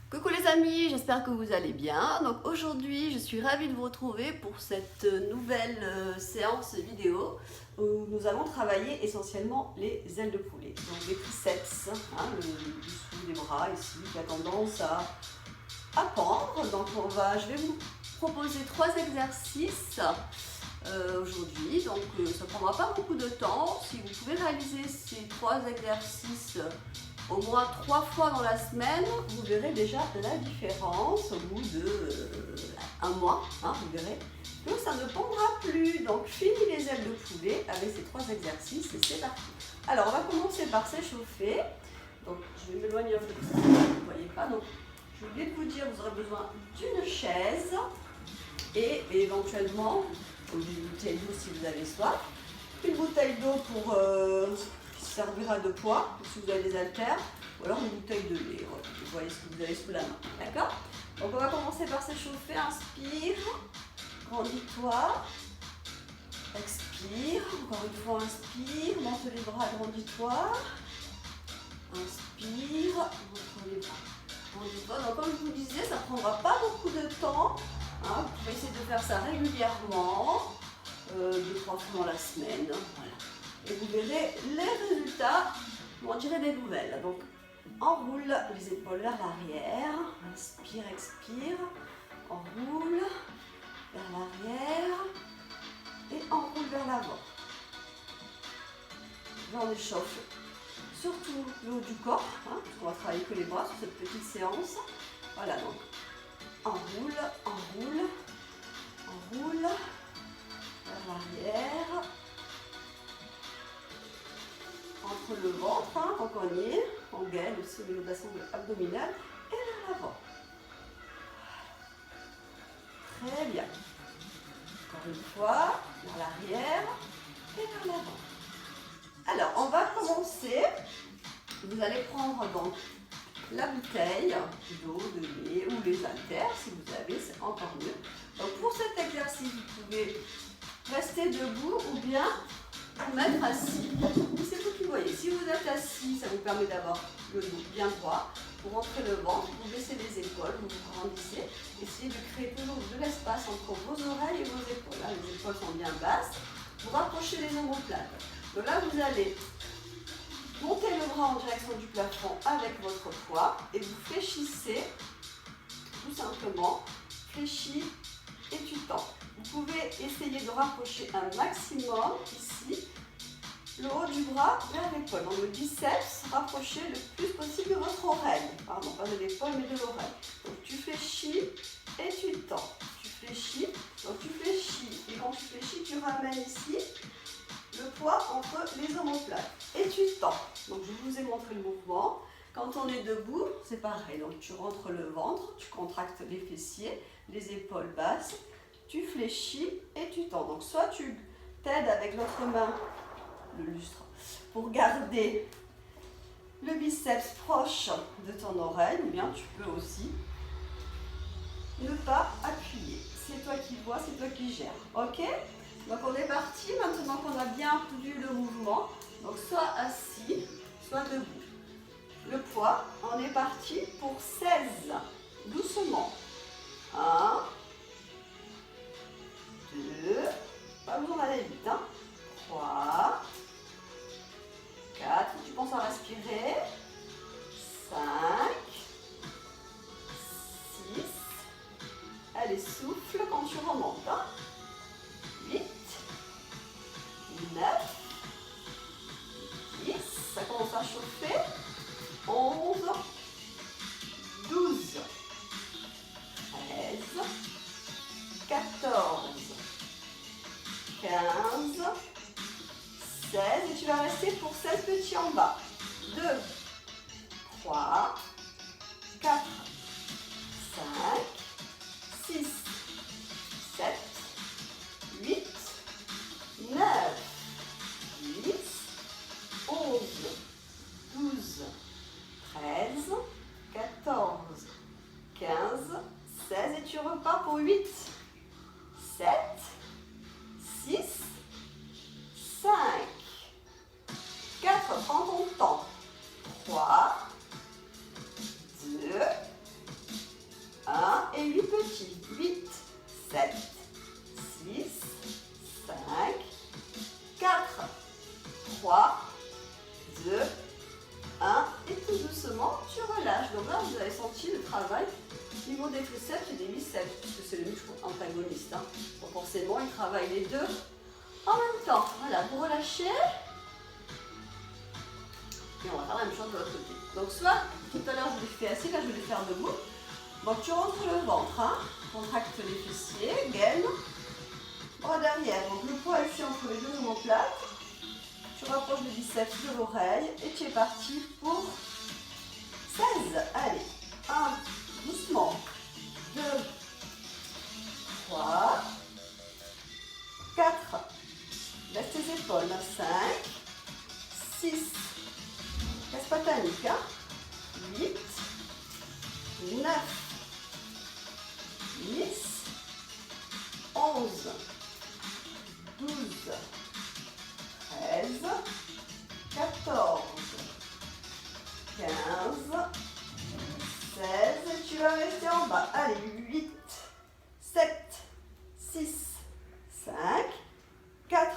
Coucou les amis, j'espère que vous allez bien. Donc aujourd'hui, je suis ravie de vous retrouver pour cette nouvelle séance vidéo où nous allons travailler essentiellement les ailes de poulet. Donc les triceps, le dessous des bras ici qui a tendance à pendre. Donc je vais vous proposer 3 exercices aujourd'hui. Donc ça ne prendra pas beaucoup de temps. Si vous pouvez réaliser ces 3 exercices au moins 3 fois dans la semaine, vous verrez déjà la différence au bout de un mois, vous verrez que ça ne pondra plus. Donc fini les ailes de poulet avec ces 3 exercices et c'est parti. Alors on va commencer par s'échauffer. Donc je vais m'éloigner un peu de ça, vous ne voyez pas. Donc je voulais vous dire, vous aurez besoin d'une chaise et éventuellement une bouteille d'eau si vous avez soif. Une bouteille d'eau pour servira de poids, si vous avez des haltères, ou alors une bouteille de lait. Vous voyez ce que vous avez sous la main. D'accord? Donc on va commencer par s'échauffer. Inspire, grandis-toi. Expire, encore une fois, inspire, monte les bras, grandis-toi. Inspire, monte les bras, grandis-toi. Donc comme je vous disais, ça ne prendra pas beaucoup de temps. Vous pouvez essayer de faire ça régulièrement, 2-3 fois dans la semaine. Voilà. Et vous verrez les résultats, on dirait des nouvelles. Donc, enroule les épaules vers l'arrière. Inspire, expire. Enroule vers l'arrière. Et enroule vers l'avant. Là, on échauffe surtout le haut du corps, parce qu'on va travailler que les bras sur cette petite séance. Voilà, donc, enroule, enroule, enroule vers l'arrière. Entre le ventre, quand on y est, en gaine aussi au niveau de la sangle abdominale, et vers l'avant. Très bien. Encore une fois, vers l'arrière et vers l'avant. Alors, on va commencer. Vous allez prendre donc la bouteille d'eau, de lait ou les haltères, si vous avez, c'est encore mieux. Donc, pour cet exercice, vous pouvez rester debout ou bien vous mettre assis. C'est vous qui voyez. Si vous êtes assis, ça vous permet d'avoir le dos bien droit. Vous rentrez le ventre, vous baissez les épaules, vous vous grandissez. Essayez de créer toujours de l'espace entre vos oreilles et vos épaules. Là, les épaules sont bien basses. Vous rapprochez les omoplates. Donc là, vous allez monter le bras en direction du plafond avec votre poids et vous fléchissez tout simplement. Fléchis et tu tends. Vous pouvez essayer de rapprocher un maximum ici le haut du bras vers l'épaule. Donc le biceps, rapprochez le plus possible de votre oreille. Pardon, pas de l'épaule mais de l'oreille. Donc tu fléchis et tu tends. Tu fléchis, donc tu fléchis. Et quand tu fléchis, tu ramènes ici le poids entre les omoplates. Et tu tends. Donc je vous ai montré le mouvement. Quand on est debout, c'est pareil. Donc tu rentres le ventre, tu contractes les fessiers, les épaules basses. Tu fléchis et tu tends. Donc soit tu t'aides avec l'autre main, le lustre, pour garder le biceps proche de ton oreille, ou bien tu peux aussi ne pas appuyer. C'est toi qui vois, c'est toi qui gères. Ok? Donc on est parti maintenant qu'on a bien vu le mouvement. Donc soit assis, soit debout. Le poids, on est parti pour 16. Doucement. 1, 2, pas besoin d'aller vite, 3, 4, tu penses à respirer, 5, 6, allez souffle quand tu remontes, 8, 9, 10, ça commence à chauffer, 11, 12, 13, 14, 15, 16 et tu vas rester pour 16 petits en bas. 2, 3, 4, 5, 6, 7, 8, 9, 10, 11, 12, 13, 14, 15, 16 et tu repars pour 8, 7, 6, 5, 4, prends ton temps, 3, 2, Donc là, vous avez senti le travail au niveau des triceps et des biceps, puisque c'est le muscle antagoniste. Hein. Donc forcément, ils travaillent les deux en même temps. Voilà, vous relâchez. Et on va faire la même chose de l'autre côté. Donc soit, tout à l'heure je l'ai fait assis, là je vais le faire debout. Donc tu rentres le ventre, hein. Contracte les fessiers, gaine, bras derrière. Donc le poids ici entre les deux omoplates. Tu rapproches le biceps de l'oreille et tu es parti pour 16. Allez, 1, doucement, 2, 3, 4, laisse tes épaules, 5, 6, casse pas panique, hein. 8, 9, 10, 11, 12, 13, 14, 15, 16, et tu vas rester en bas. Allez, 8, 7, 6, 5, 4,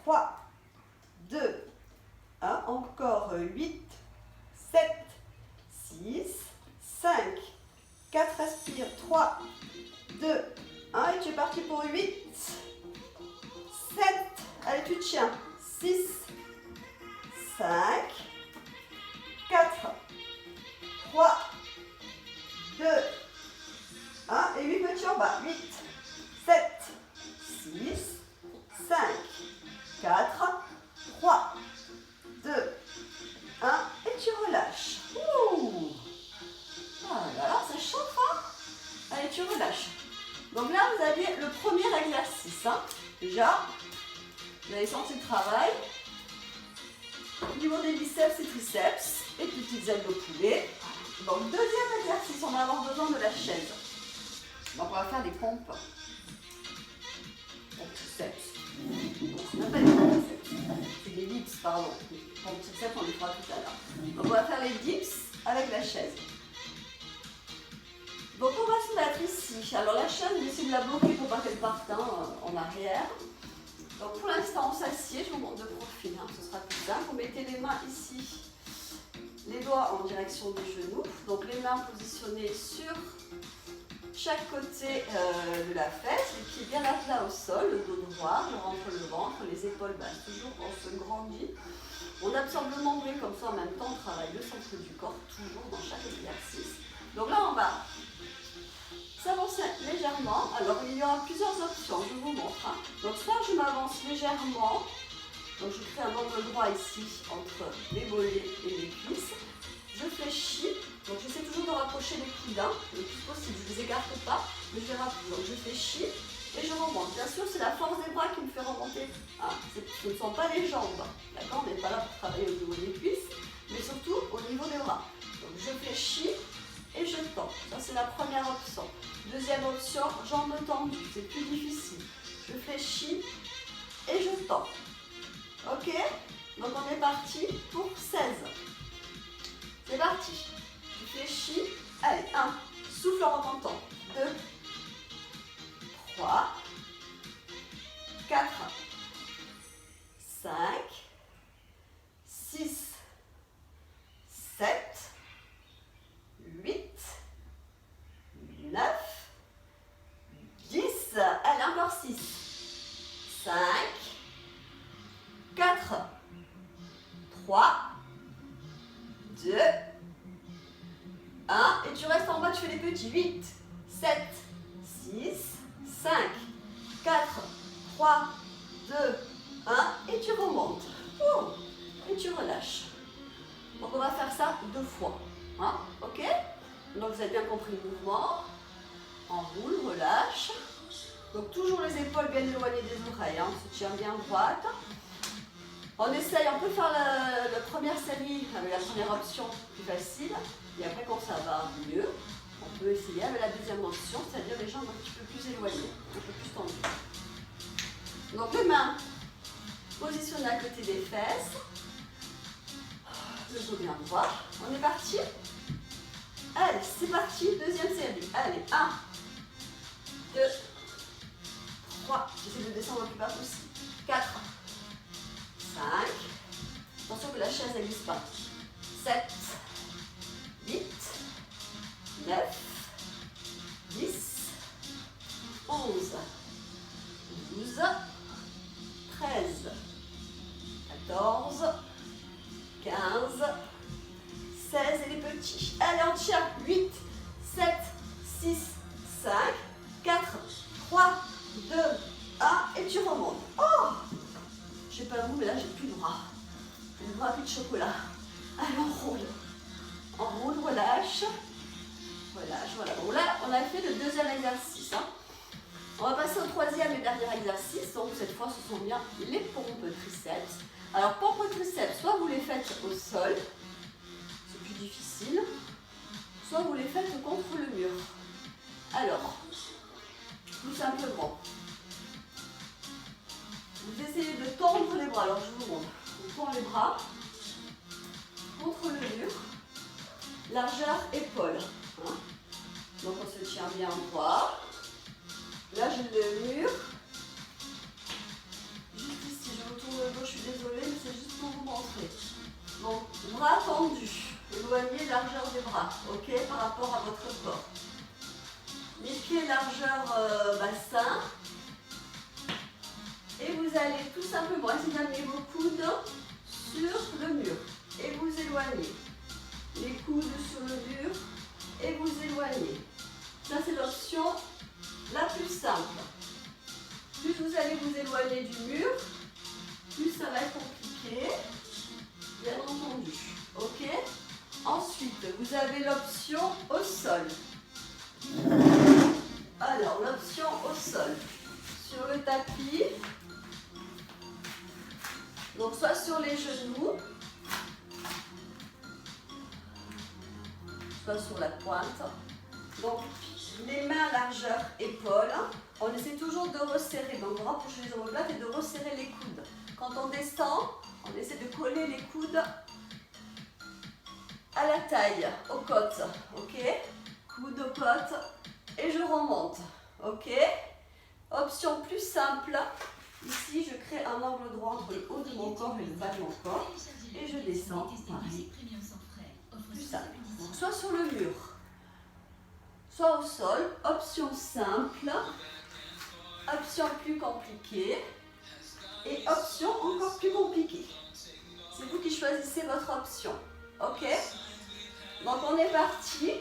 3, 2, 1, encore 8, 7, 6, 5, 4, respire, 3, 2, 1, et tu es parti pour 8, 7, allez tu tiens, 6, 5, 4, 3, 2, 1, et 8 petits en bas, 8, 7, 6, 5, 4, 3, 2, 1, et tu relâches. Ouh. Ah là là, ça chauffe, hein. Allez, tu relâches. Donc là, vous avez le premier exercice. Hein. Déjà, vous avez senti le travail. Au niveau des biceps et triceps, et petites ailes de poulet. Donc, deuxième exercice, on va avoir besoin de la chaise. Donc, on va faire des pompes. Pompes triceps. On appelle les pompes triceps. C'est des dips, pardon. Les pompes triceps, on les fera tout à l'heure. Donc, on va faire les dips avec la chaise. Donc on va se mettre ici. Alors la chaise, j'essaie de la bloquer pour pas qu'elle parte en arrière. Donc pour l'instant on s'assied, je vous montre de profil, hein, ce sera plus simple. Vous mettez les mains ici, les doigts en direction des genoux. Donc les mains positionnées sur chaque côté de la fesse, les pieds bien à plat au sol, le dos droit, je rentre le ventre, les épaules basses, toujours on se grandit. On absorbe le nombril comme ça en même temps, on travaille le centre du corps, toujours dans chaque exercice. Donc là on va s'avancer légèrement. Alors il y aura plusieurs options, je vous montre. Hein. Donc soit je m'avance légèrement, donc je crée un angle droit ici entre les mollets et les cuisses. Je fléchis, donc j'essaie toujours de rapprocher les coudes le plus possible, je ne les écarte pas, mais je les rapproche. Donc je fléchis et je remonte. Bien sûr, c'est la force des bras qui me fait remonter. Ah, ce ne sont pas les jambes, d'accord? On n'est pas là pour travailler au niveau des cuisses, mais surtout au niveau des bras. Donc je fléchis et je tends. Ça, c'est la première option. Deuxième option, jambes tendues, c'est plus difficile. Je fléchis et je tends. Ok? Donc on est parti pour 16. C'est parti. Je fléchis. Allez, 1. Souffle en remontant. 2. 3. 4. 5. 6. 7. 8. 9. 10. Allez, encore 6. 5. 4. 3. 2, 1, et tu restes en bas, tu fais les petits. 8, 7, 6, 5, 4, 3, 2, 1, et tu remontes. Et tu relâches. Donc on va faire ça 2 fois. Hein, ok? Donc vous avez bien compris le mouvement. Enroule, relâche. Donc toujours les épaules bien éloignées des oreilles. Hein, on se tient bien droite. On essaye, on peut faire la première série avec la première option plus facile, et après quand ça va mieux, on peut essayer avec la deuxième option, c'est-à-dire les jambes un petit peu plus éloignées, un peu plus tendues. Donc les mains positionnées à côté des fesses, le dos bien droit, on est parti. Allez, c'est parti, deuxième série. Allez, 1, 2, 3, j'essaie de descendre le plus bas possible, 4, 5, attention que la chaise ne glisse pas, 7, 8, maintien. 8, 7, 6, 5, 4, 3, 2, 1. Et tu remontes. Oh! Je sais pas vous, mais là, j'ai plus de bras. Le bras plus de chocolat. Allez, on roule. On roule, relâche. Relâche, voilà. Bon, là, on a fait le deuxième exercice. Hein. On va passer au troisième et dernier exercice. Donc, cette fois, ce sont bien les pompes triceps. Alors, pompes triceps, soit vous les faites au sol, c'est plus difficile, soit vous les faites contre le mur. Alors, tout simplement, vous essayez de tendre les bras. Alors, je vous montre. On tend les bras contre le mur, largeur épaule. Hein. Donc, on se tient bien droit. Là, j'ai le mur. Juste ici, je retourne le dos, je suis désolée, mais c'est juste pour vous montrer. Donc, bras tendus, éloignez largeur des bras, ok, par rapport à votre corps. Les pieds largeur bassin. Et vous allez tout simplement essayer d'amener vos coudes sur le mur. Et vous éloignez. Les coudes sur le mur et vous éloignez. Ça, c'est l'option la plus simple. Plus vous allez vous éloigner du mur, plus ça va être compliqué, bien entendu. Ok? Ensuite, vous avez l'option au sol. Alors, l'option au sol. Sur le tapis, donc soit sur les genoux, soit sur la pointe. Donc, les mains largeur épaule. On essaie toujours de resserrer, donc de rapprocher les omoplates et de resserrer les coudes. Quand on descend, on essaie de coller les coudes à la taille, aux côtes. Ok? Coude aux côtes et je remonte. Ok? Option plus simple. Ici, je crée un angle droit entre le haut de mon corps et le bas de mon corps. Et je descends, pareil. Plus simple. Donc, soit sur le mur, soit au sol. Option simple. Option plus compliquée. Et option encore plus compliquée. C'est vous qui choisissez votre option. Ok? Donc, on est parti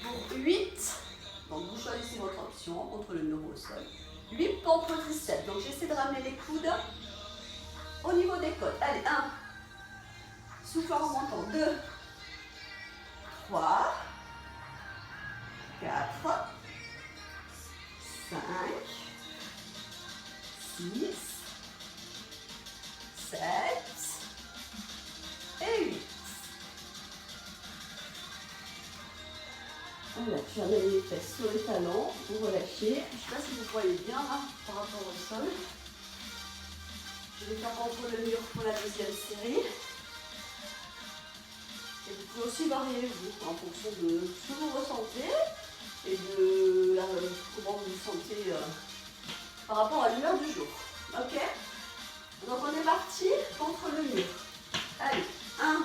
pour 8. Donc, vous choisissez votre option entre le mur ou au sol. 8 pompes triceps. Donc, j'essaie de ramener les coudes au niveau des côtes. Allez, 1. Souffle en remontant. 2, 3, 4, 5, 6, 7 et 8. Voilà, tu amènes les fesses sur les talons, vous relâchez. Je ne sais pas si vous voyez bien là, par rapport au sol. Je vais faire contre le mur pour la deuxième série. Et vous pouvez aussi varier vous, en fonction de ce que vous ressentez et de comment vous vous sentez par rapport à l'heure du jour. Ok? Donc on est parti contre le mur. Allez, 1,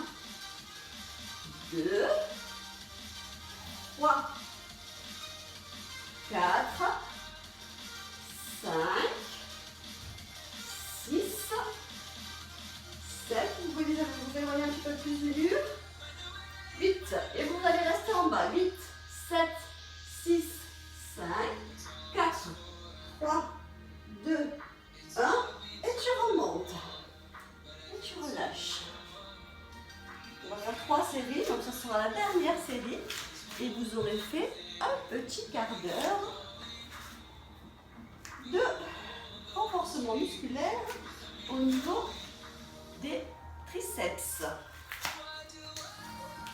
2, 3, 4, 5, 6, 7, vous pouvez vous éloigner un petit peu plus du mur, 8, et vous allez rester en bas, 8, 7, 6, 5, 4, 3, 2, 1, et tu remontes, et tu relâches. On va faire 3 séries, donc ça sera la dernière série. Et vous aurez fait un petit quart d'heure de renforcement musculaire au niveau des triceps.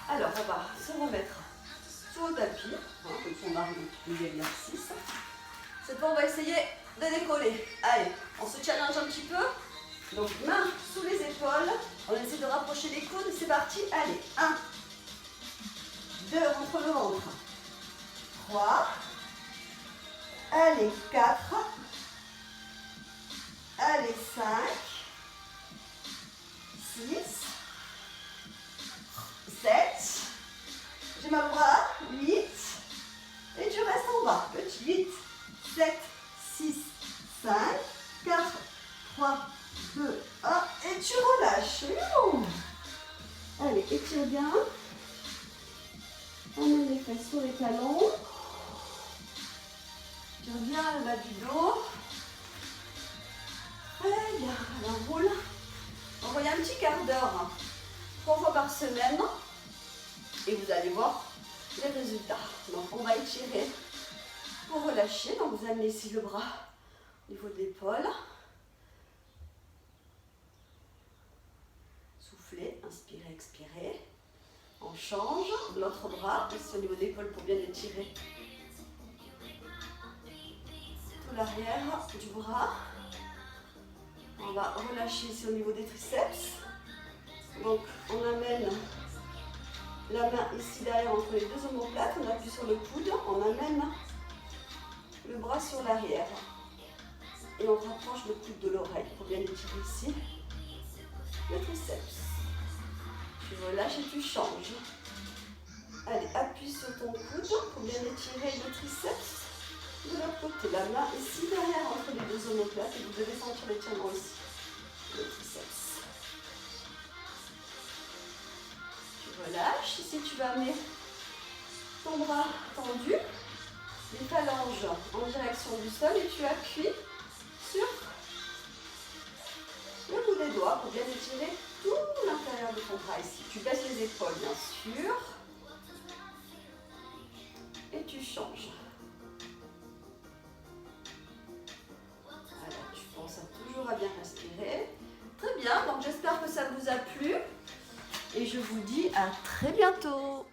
Alors, on va se remettre sur le tapis, hein, comme ça on va arriver au petit peu l'exercice. Cette fois, on va essayer de décoller. Allez, on se challenge un petit peu. Donc, main sous les épaules. On essaie de rapprocher les coudes. C'est parti. Allez, 1. 2, entre le ventre. 3. Allez, 4. Allez, 5. 6. 7. J'ai ma bras. 8. Et tu restes en bas. Petit 8. 7. 6. 5. 4. 3. 2. 1. Et tu relâches. Allez, étire bien. talons. Tu reviens le bas du dos. Très bien, alors roule. Envoyez un petit quart d'heure, 3 fois par semaine. Et vous allez voir les résultats. Donc on va étirer pour relâcher. Donc vous amenez ici le bras au niveau de l'épaule. Soufflez, inspirez, expirez. On change l'autre bras, ici au niveau de l'épaule pour bien étirer tout l'arrière du bras. On va relâcher ici au niveau des triceps. Donc on amène la main ici derrière entre les deux omoplates, on appuie sur le coude, on amène le bras sur l'arrière. Et on rapproche le coude de l'oreille pour bien étirer ici le triceps. Tu relâches et tu changes. Allez, appuie sur ton coude pour bien étirer le triceps. De l'autre côté, la main ici derrière entre les deux omoplates et vous devez sentir l'étirement ici, le triceps. Tu relâches. Ici, tu vas amener ton bras tendu, les phalanges en direction du sol et tu appuies sur le bout des doigts pour bien étirer tout l'intérieur de ton bras ici. Tu baisses les épaules, bien sûr, et tu changes. Alors, tu penses toujours à bien respirer. Très bien, donc j'espère que ça vous a plu et je vous dis à très bientôt.